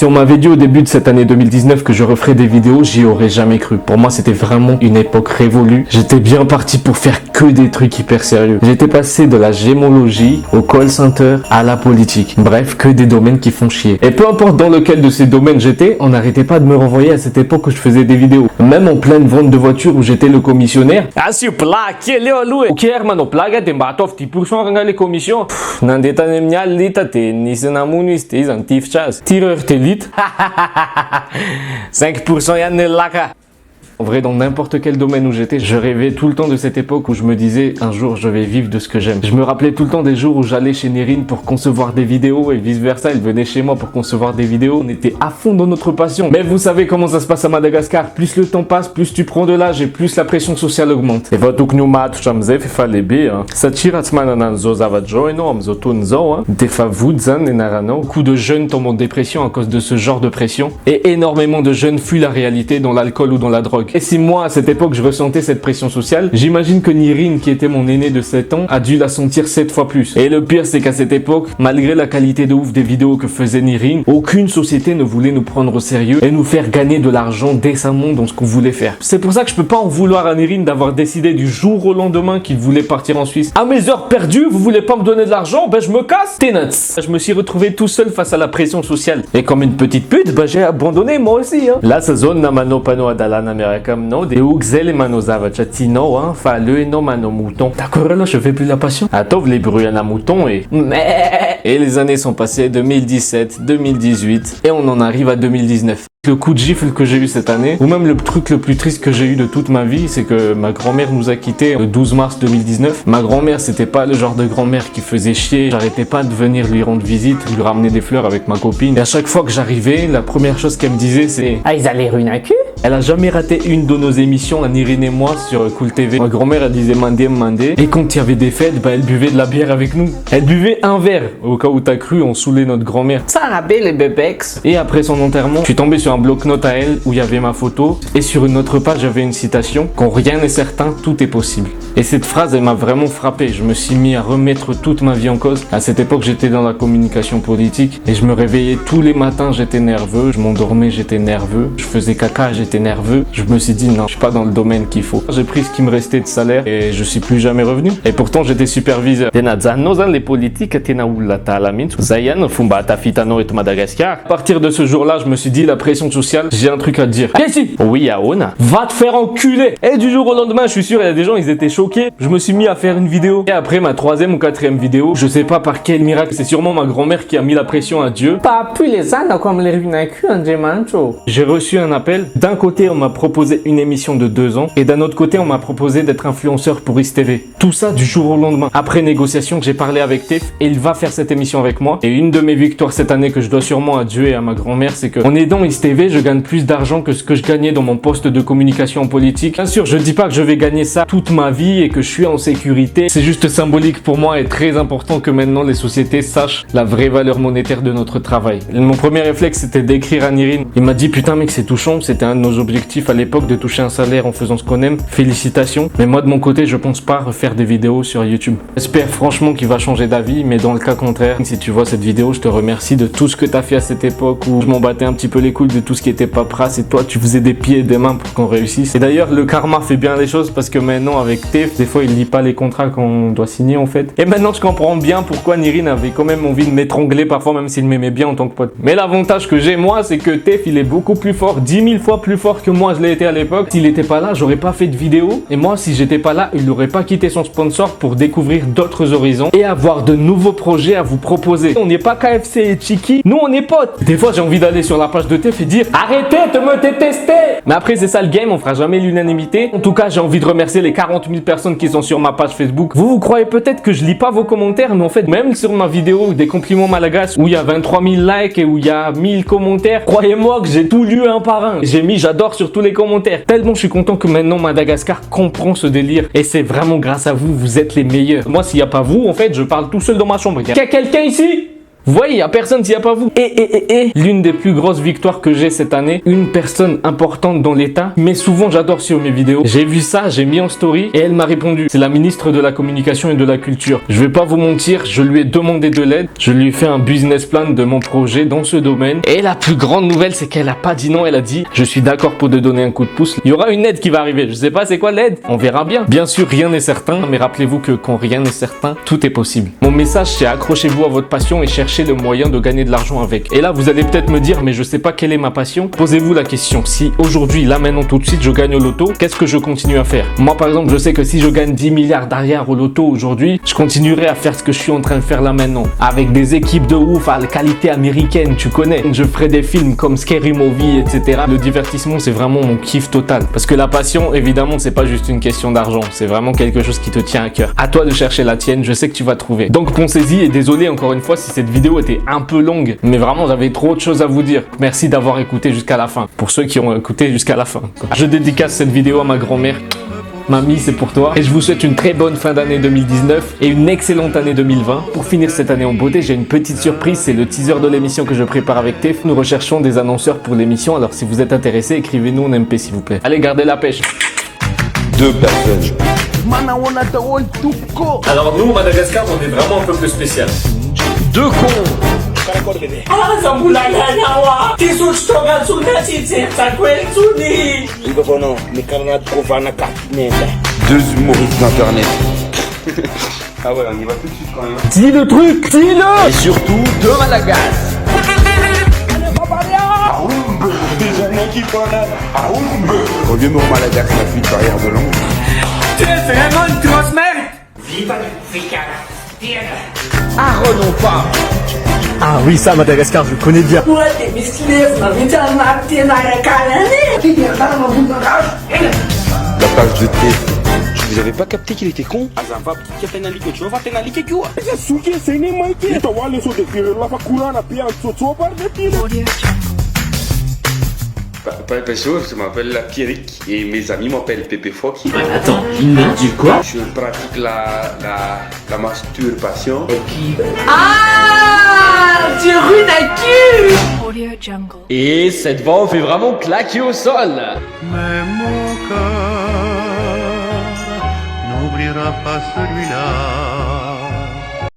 Si on m'avait dit au début de cette année 2019 que je referais des vidéos, j'y aurais jamais cru. Pour moi, c'était vraiment une époque révolue. J'étais bien parti pour faire que des trucs hyper sérieux. J'étais passé de la gémologie au call center à la politique. Bref, que des domaines qui font chier. Et peu importe dans lequel de ces domaines j'étais, on n'arrêtait pas de me renvoyer à cette époque où je faisais des vidéos. Même en pleine vente de voitures où j'étais le commissionnaire. Ah si, ok, hermano, plaga te batov, ti pourcent les commissions. Nandeta nemnial lita te nisenamunis te antif chas. Tireur te lit. 5% yan laka. En vrai, dans n'importe quel domaine où j'étais, je rêvais tout le temps de cette époque où je me disais un jour je vais vivre de ce que j'aime. Je me rappelais tout le temps des jours où j'allais chez Nérine pour concevoir des vidéos et vice versa, elle venait chez moi pour concevoir des vidéos. On était à fond dans notre passion. Mais vous savez comment ça se passe à Madagascar, plus le temps passe, plus tu prends de l'âge et plus la pression sociale augmente. Et votre knumat chamze fallait bien. Satiratsmananan zozavadjoino amzotonzo, defavoudzan et narano. Beaucoup de jeunes tombent en dépression à cause de ce genre de pression et énormément de jeunes fuient la réalité dans l'alcool ou dans la drogue. Et si moi, à cette époque, je ressentais cette pression sociale, j'imagine que Nirine, qui était mon aîné de 7 ans, a dû la sentir 7 fois plus. Et le pire, c'est qu'à cette époque, malgré la qualité de ouf des vidéos que faisait Nirine, aucune société ne voulait nous prendre au sérieux et nous faire gagner de l'argent décemment dans ce qu'on voulait faire. C'est pour ça que je peux pas en vouloir à Nirine d'avoir décidé du jour au lendemain qu'il voulait partir en Suisse. À mes heures perdues, vous voulez pas me donner de l'argent? Ben je me casse! Tenants! Je me suis retrouvé tout seul face à la pression sociale. Et comme une petite pute, ben j'ai abandonné moi aussi. La saison namano pano adalan américain. Comme non, des uxel et manosava chatino, hein, fallu et non mano mouton. D'accord, là, je fais plus la passion. Attends, les bruits à mouton et. Et les années sont passées, 2017, 2018, et on en arrive à 2019. Le coup de gifle que j'ai eu cette année, ou même le truc le plus triste que j'ai eu de toute ma vie, c'est que ma grand-mère nous a quittés le 12 mars 2019. Ma grand-mère, c'était pas le genre de grand-mère qui faisait chier. J'arrêtais pas de venir lui rendre visite, lui ramener des fleurs avec ma copine. Et à chaque fois que j'arrivais, la première chose qu'elle me disait, c'est « Ah, ils allaient ruiner un cul ?» Elle a jamais raté une de nos émissions, Nirine et moi, sur Cool TV. Ma grand-mère, elle disait « Mandé, mandé ». Et quand il y avait des fêtes, bah, elle buvait de la bière avec nous. Elle buvait un verre. Au cas où t'as cru, on saoulait notre grand-mère. Ça rappelle les bébéx. Et après son enterrement, je suis tombé sur un bloc-notes à elle où il y avait ma photo et sur une autre page j'avais une citation: quand rien n'est certain, tout est possible. Et cette phrase, elle m'a vraiment frappé. Je me suis mis à remettre toute ma vie en cause. À cette époque, j'étais dans la communication politique et je me réveillais tous les matins, j'étais nerveux, je m'endormais, j'étais nerveux, je faisais caca, j'étais nerveux. Je me suis dit non, je suis pas dans le domaine qu'il faut. J'ai pris ce qui me restait de salaire et je suis plus jamais revenu. Et pourtant, j'étais superviseur. Les politiques, à partir de ce jour-là, je me suis dit la pression sociale, j'ai un truc à te dire. Qu'est-ce que oui, Aona, va te faire enculer. Et du jour au lendemain, je suis sûr, il y a des gens, ils étaient choqués. Je me suis mis à faire une vidéo. Et après ma 3e ou 4e vidéo, je sais pas par quel miracle, c'est sûrement ma grand-mère qui a mis la pression à Dieu. Pas plus les ânes comme les ruinacus, j'ai reçu un appel. D'un côté, on m'a proposé une émission de 2 ans. Et d'un autre côté, on m'a proposé d'être influenceur pour ISTV. Tout ça du jour au lendemain. Après négociation, j'ai parlé avec Tef et il va faire cette émission avec moi. Et une de mes victoires cette année que je dois sûrement à Dieu et à ma grand-mère, c'est que en aidant ISTV, je gagne plus d'argent que ce que je gagnais dans mon poste de communication politique. Bien sûr, je dis pas que je vais gagner ça toute ma vie et que je suis en sécurité. C'est juste symbolique pour moi et très important que maintenant les sociétés sachent la vraie valeur monétaire de notre travail. Mon premier réflexe, c'était d'écrire à Nirine. Il m'a dit putain mec, c'est touchant, c'était un de nos objectifs à l'époque de toucher un salaire en faisant ce qu'on aime. Félicitations. Mais moi de mon côté, je pense pas refaire des vidéos sur YouTube. J'espère franchement qu'il va changer d'avis, mais dans le cas contraire, si tu vois cette vidéo, je te remercie de tout ce que t'as fait à cette époque où je m'en battais un petit peu les couilles de tout ce qui était paperasse et toi tu faisais des pieds et des mains pour qu'on réussisse. Et d'ailleurs le karma fait bien les choses parce que maintenant avec Tef, des fois il lit pas les contrats qu'on doit signer en fait. Et maintenant je comprends bien pourquoi Nirine avait quand même envie de m'étrangler parfois même s'il m'aimait bien en tant que pote. Mais l'avantage que j'ai moi, c'est que Tef il est beaucoup plus fort, 10 000 fois plus fort que moi je l'ai été à l'époque. S'il était pas là, j'aurais pas fait de vidéo. Et moi si j'étais pas là, il n'aurait pas quitté son sponsor pour découvrir d'autres horizons et avoir de nouveaux projets à vous proposer. On n'est pas KFC et Chiki, nous on est potes. Des fois j'ai envie d'aller sur la page de Tef et dire arrêtez de me détester. Mais après c'est ça le game, on fera jamais l'unanimité. En tout cas j'ai envie de remercier les 40 000 personnes qui sont sur ma page Facebook. Vous croyez peut-être que je lis pas vos commentaires, mais en fait même sur ma vidéo des compliments malagasy où il y a 23 000 likes et où il y a 1000 commentaires, croyez-moi que j'ai tout lu un par un. J'ai mis j'adore sur tous les commentaires. Tellement je suis content que maintenant Madagascar comprend ce délire et c'est vraiment grâce à vous, vous êtes les meilleurs. Moi s'il y a pas vous, en fait je parle tout seul dans ma chambre. Y'a quelqu'un ici? Vous voyez, y a personne s'il n'y a pas vous. Et l'une des plus grosses victoires que j'ai cette année, une personne importante dans l'État, mais souvent j'adore sur mes vidéos. J'ai vu ça, j'ai mis en story et elle m'a répondu. C'est la ministre de la Communication et de la Culture. Je vais pas vous mentir, je lui ai demandé de l'aide. Je lui ai fait un business plan de mon projet dans ce domaine. Et la plus grande nouvelle, c'est qu'elle a pas dit non. Elle a dit, je suis d'accord pour te donner un coup de pouce. Il y aura une aide qui va arriver. Je sais pas c'est quoi l'aide. On verra bien. Bien sûr, rien n'est certain, mais rappelez-vous que quand rien n'est certain, tout est possible. Mon message, c'est accrochez-vous à votre passion et cherchez le moyen de gagner de l'argent avec. Et là, vous allez peut-être me dire, mais je sais pas quelle est ma passion. Posez-vous la question. Si aujourd'hui, là maintenant, tout de suite, je gagne au loto, qu'est-ce que je continue à faire? Moi, par exemple, je sais que si je gagne 10 milliards d'arrière au loto aujourd'hui, je continuerai à faire ce que je suis en train de faire là maintenant. Avec des équipes de ouf, à la qualité américaine, tu connais. Je ferai des films comme Scary Movie, etc. Le divertissement, c'est vraiment mon kiff total. Parce que la passion, évidemment, c'est pas juste une question d'argent. C'est vraiment quelque chose qui te tient à cœur. À toi de chercher la tienne, je sais que tu vas trouver. Donc pensez-y et désolé encore une fois si cette vidéo était un peu longue, mais vraiment j'avais trop de choses à vous dire. Merci d'avoir écouté jusqu'à la fin. Pour ceux qui ont écouté jusqu'à la fin. Je dédicace cette vidéo à ma grand-mère. Mamie, c'est pour toi. Et je vous souhaite une très bonne fin d'année 2019 et une excellente année 2020. Pour finir cette année en beauté, j'ai une petite surprise. C'est le teaser de l'émission que je prépare avec Tef. Nous recherchons des annonceurs pour l'émission. Alors si vous êtes intéressé, écrivez-nous en MP s'il vous plaît. Allez, gardez la pêche. 2 personnes. Alors nous, Madagascar, on est vraiment un peuple spécial. 2 cons. Deux humoristes d'internet. Ah ouais, on y va tout de suite quand même. Dis le truc, dis-le. Et surtout, 2 Madagascar. Relieu au Madagascar, la fuite barrière de langue. Tu es vraiment une grosse merde. Viva Ficara. Arrêtons pas. Ah oui, ça, Madagascar, je connais bien. La page de thé. Vous avez pas capté qu'il était con? Perso, je m'appelle Pierrick et mes amis m'appellent Pépé Fox. Attends, il me dit quoi? Je pratique la masturbation. Ah, tu ruines un cul. Audio Jungle. Et cette voix fait vraiment claquer au sol. Mais mon cœur n'oubliera pas celui-là.